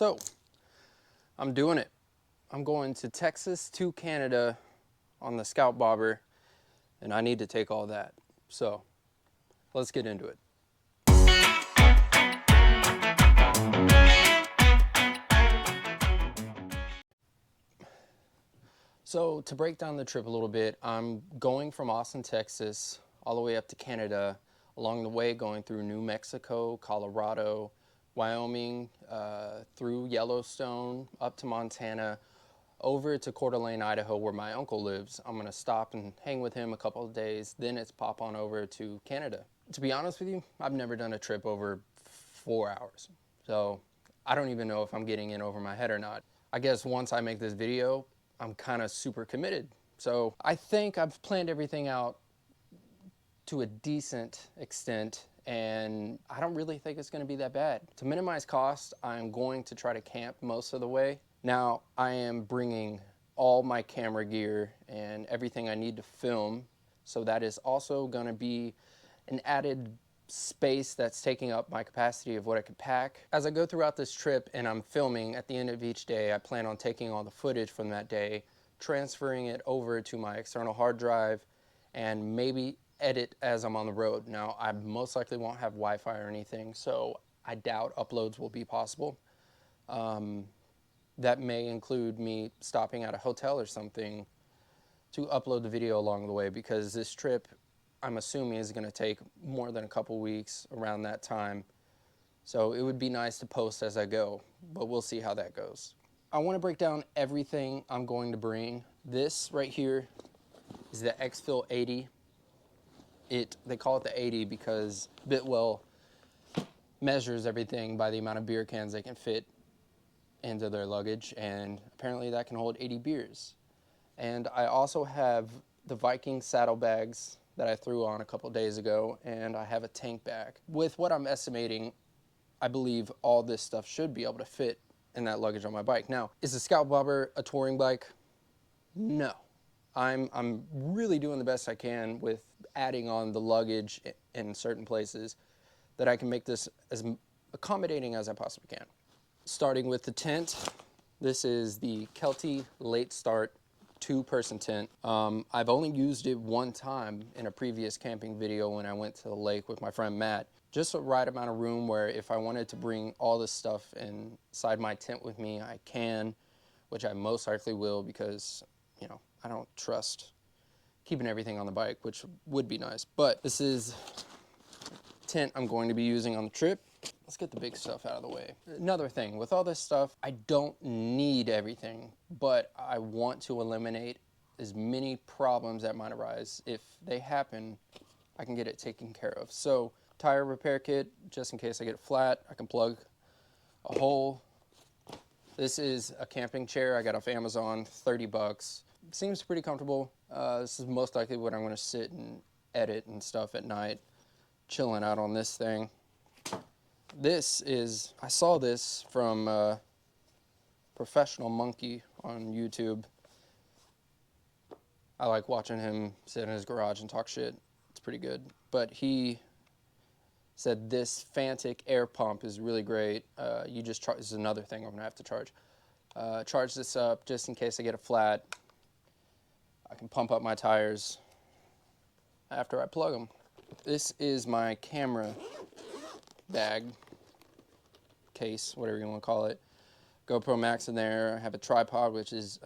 So, I'm doing it. I'm going to Texas to Canada on the Scout Bobber, and I need to take all that. So, let's get into it. So, to break down the trip a little bit, I'm going from Austin, Texas, all the way up to Canada, along the way going through New Mexico, Colorado, Wyoming, through Yellowstone, up to Montana, over to Coeur d'Alene, Idaho, where my uncle lives. I'm going to stop and hang with him a couple of days, then it's pop on over to Canada. To be honest with you, I've never done a trip over 4 hours, so I don't even know if I'm getting in over my head or not. I guess once I make this video, I'm kind of super committed. So I think I've planned everything out to a decent extent, and I don't really think it's going to be that bad. To minimize cost, I'm going to try to camp most of the way. Now, I am bringing all my camera gear and everything I need to film, so that is also going to be an added space that's taking up my capacity of what I could pack. As I go throughout this trip and I'm filming, at the end of each day, I plan on taking all the footage from that day, transferring it over to my external hard drive, and maybe edit as I'm on the road. Now, I most likely won't have Wi-Fi or anything, so I doubt uploads will be possible. That may include me stopping at a hotel or something to upload the video along the way, because this trip, I'm assuming, is going to take more than a couple weeks around that time. So it would be nice to post as I go, but we'll see how that goes. I want to break down everything I'm going to bring. This right here is the Xfil 80. They call it the 80 because Bitwell measures everything by the amount of beer cans they can fit into their luggage, and apparently that can hold 80 beers. And I also have the Viking saddlebags that I threw on a couple days ago, and I have a tank bag. With what I'm estimating, I believe all this stuff should be able to fit in that luggage on my bike. Now, is the Scout Bobber a touring bike? No. I'm really doing the best I can with adding on the luggage in certain places that I can make this as accommodating as I possibly can. Starting with the tent, this is the Kelty Late Start 2-person tent. I've only used it one time in a previous camping video when I went to the lake with my friend Matt. Just the right amount of room where if I wanted to bring all this stuff inside my tent with me, I can, which I most likely will, because, you know, I don't trust keeping everything on the bike, which would be nice. But this is the tent I'm going to be using on the trip. Let's get the big stuff out of the way. Another thing, with all this stuff, I don't need everything, but I want to eliminate as many problems that might arise. If they happen, I can get it taken care of. So, tire repair kit, just in case I get it flat, I can plug a hole. This is a camping chair I got off Amazon, 30 bucks. Seems pretty comfortable. This is most likely what I'm gonna sit and edit and stuff at night, chilling out on this thing. This is, I saw this from Professional Monkey on YouTube. I like watching him sit in his garage and talk shit. It's pretty good. But he said this Fantic air pump is really great. You just charge, this is another thing I'm gonna have to charge. Charge this up just in case I get a flat. I can pump up my tires after I plug them. This is my camera bag, case, whatever you want to call it. GoPro Max in there. I have a tripod, which is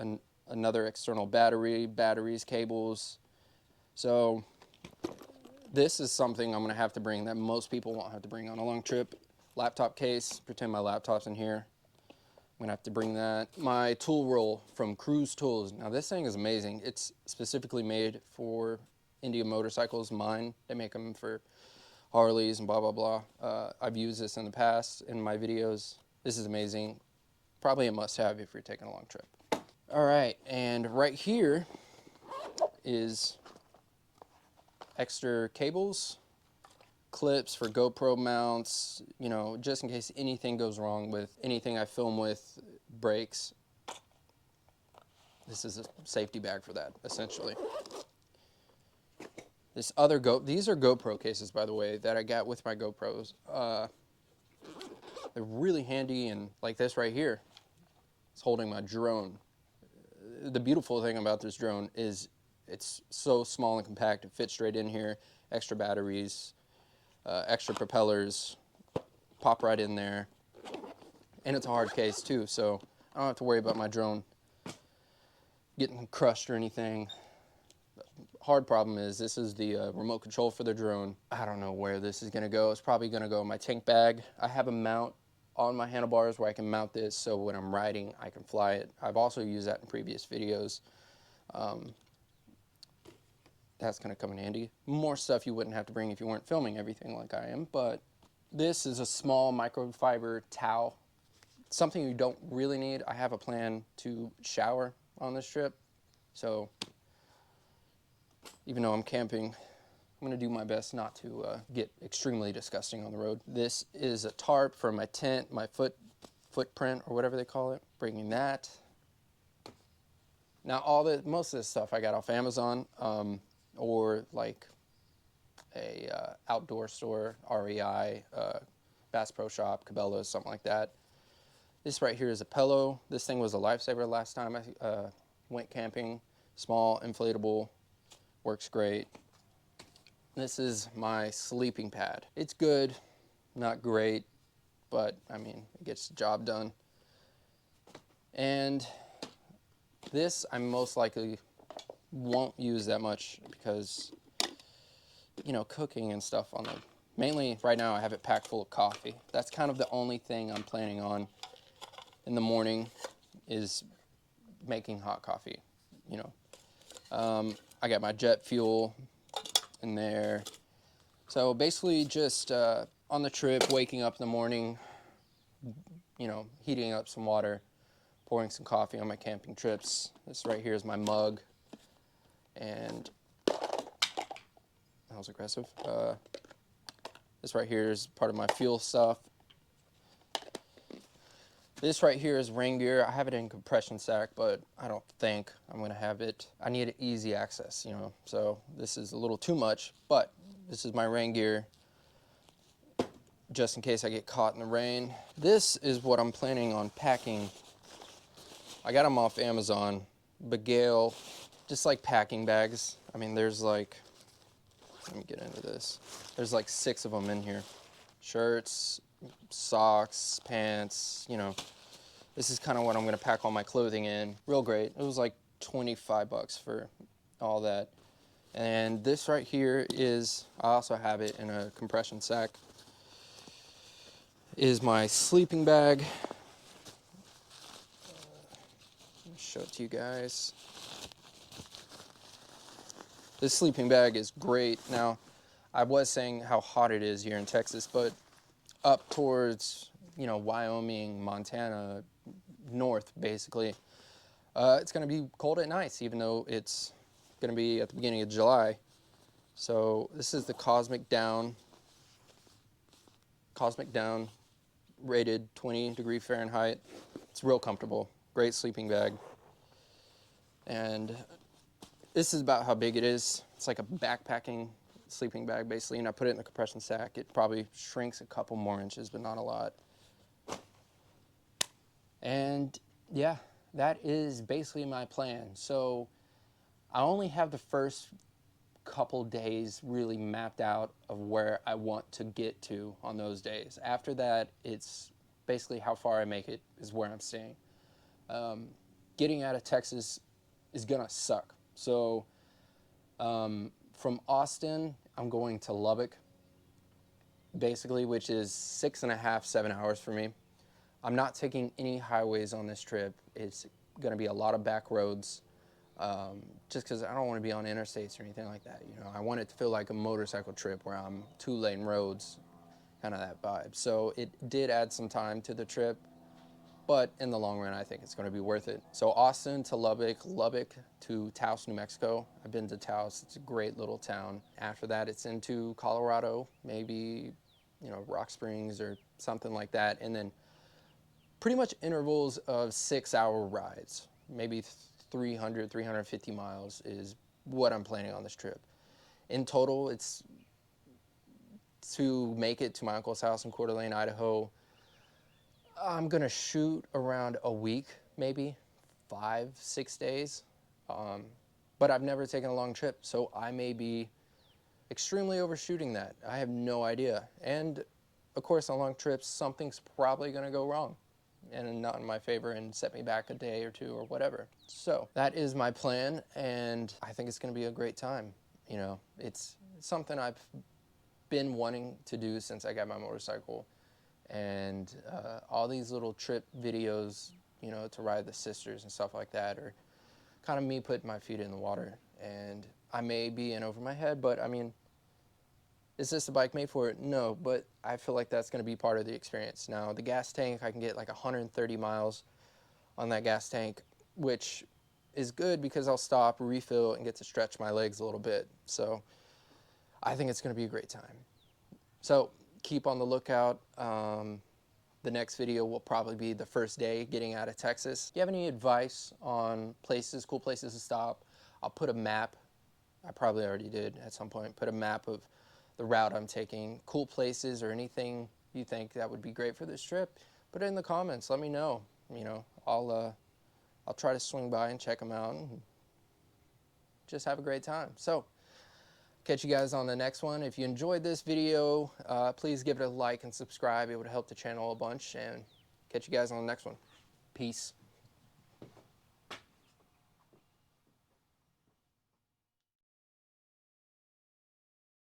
another external battery, batteries, cables. So this is something I'm going to have to bring that most people won't have to bring on a long trip. Laptop case, pretend my laptop's in here. I'm going to have to bring that. My tool roll from Cruise Tools. Now this thing is amazing. It's specifically made for Indian motorcycles, mine. They make them for Harleys and blah, blah, blah. I've used this in the past in my videos. This is amazing. Probably a must-have if you're taking a long trip. All right, and right here is extra cables, clips for GoPro mounts, you know, just in case anything goes wrong with anything I film with, breaks. This is a safety bag for that, essentially. This other these are GoPro cases, by the way, that I got with my GoPros. They're really handy, and like this right here, it's holding my drone. The beautiful thing about this drone is it's so small and compact. It fits straight in here. Extra batteries, extra propellers, pop right in there. And it's a hard case too, so I don't have to worry about my drone getting crushed or anything. Hard problem is this is the remote control for the drone. I don't know where this is gonna go. It's probably gonna go in my tank bag. I have a mount on my handlebars where I can mount this so when I'm riding I can fly it. I've also used that in previous videos. That's gonna come in handy. More stuff you wouldn't have to bring if you weren't filming everything like I am, but this is a small microfiber towel. Something you don't really need. I have a plan to shower on this trip, so even though I'm camping, I'm gonna do my best not to get extremely disgusting on the road. This is a tarp for my tent, my footprint or whatever they call it. Bringing that. Now most of this stuff I got off Amazon or like a outdoor store, REI, Bass Pro Shop, Cabela's, something like that. This right here is a pillow. This thing was a lifesaver last time I went camping. Small, inflatable, works great. This is my sleeping pad. It's good, not great, but I mean, it gets the job done. And this I most likely won't use that much because, you know, cooking and stuff on the, mainly right now I have it packed full of coffee. That's kind of the only thing I'm planning on in the morning is making hot coffee, you know. I got my jet fuel in there. So basically just on the trip, waking up in the morning, you know, heating up some water, pouring some coffee on my camping trips. This right here is my mug. And that was aggressive. This right here is part of my fuel stuff. This right here is rain gear. I have it in compression sack, but I don't think I'm gonna have it. I need easy access, you know, so this is a little too much, but this is my rain gear just in case I get caught in the rain. This is what I'm planning on packing. I got them off Amazon, Begale, just like packing bags. I mean, there's like, let me get into this. There's like 6 of them in here. Shirts, socks, pants, you know. This is kind of what I'm gonna pack all my clothing in. Real great. It was like 25 bucks for all that. And this right here is, I also have it in a compression sack, is my sleeping bag. Let me show it to you guys. This sleeping bag is great. Now, I was saying how hot it is here in Texas, but up towards, you know, Wyoming, Montana, north basically, it's going to be cold at nights, even though it's going to be at the beginning of July. So this is the Cosmic Down, rated 20 degree Fahrenheit. It's real comfortable, great sleeping bag. And this is about how big it is. It's like a backpacking sleeping bag basically, and I put it in the compression sack. It probably shrinks a couple more inches, but not a lot. And yeah, that is basically my plan. So I only have the first couple days really mapped out of where I want to get to on those days. After that, it's basically how far I make it is where I'm staying. Getting out of Texas is gonna suck. So from Austin, I'm going to Lubbock, basically, which is 6.5, 7 hours for me. I'm not taking any highways on this trip. It's going to be a lot of back roads, just because I don't want to be on interstates or anything like that. You know, I want it to feel like a motorcycle trip where I'm 2-lane roads, kind of that vibe. So it did add some time to the trip, but in the long run, I think it's going to be worth it. So Austin to Lubbock, Lubbock to Taos, New Mexico. I've been to Taos. It's a great little town. After that, it's into Colorado, maybe, you know, Rock Springs or something like that. And then pretty much intervals of 6-hour rides, maybe 300, 350 miles is what I'm planning on this trip. In total, it's to make it to my uncle's house in Coeur d'Alene, Idaho, I'm gonna shoot around a week, maybe 5, 6 days. But I've never taken a long trip, so I may be extremely overshooting that. I have no idea. And of course, on long trips, something's probably gonna go wrong and not in my favor and set me back a day or two or whatever. So that is my plan, and I think it's gonna be a great time. You know, it's something I've been wanting to do since I got my motorcycle, and all these little trip videos, you know, to ride the sisters and stuff like that are kind of me putting my feet in the water. And I may be in over my head, but I mean, is this a bike made for it? No, but I feel like that's going to be part of the experience. Now, the gas tank, I can get like 130 miles on that gas tank, which is good because I'll stop, refill, and get to stretch my legs a little bit. So I think it's going to be a great time. So keep on the lookout. The next video will probably be the first day getting out of Texas. Do you have any advice on places, cool places to stop? I'll put a map. I probably already did at some point. Put a map of the route I'm taking, cool places or anything you think that would be great for this trip. Put it in the comments. Let me know. You know, I'll try to swing by and check them out and just have a great time. So catch you guys on the next one. If you enjoyed this video, please give it a like and subscribe. It would help the channel a bunch. And catch you guys on the next one. Peace.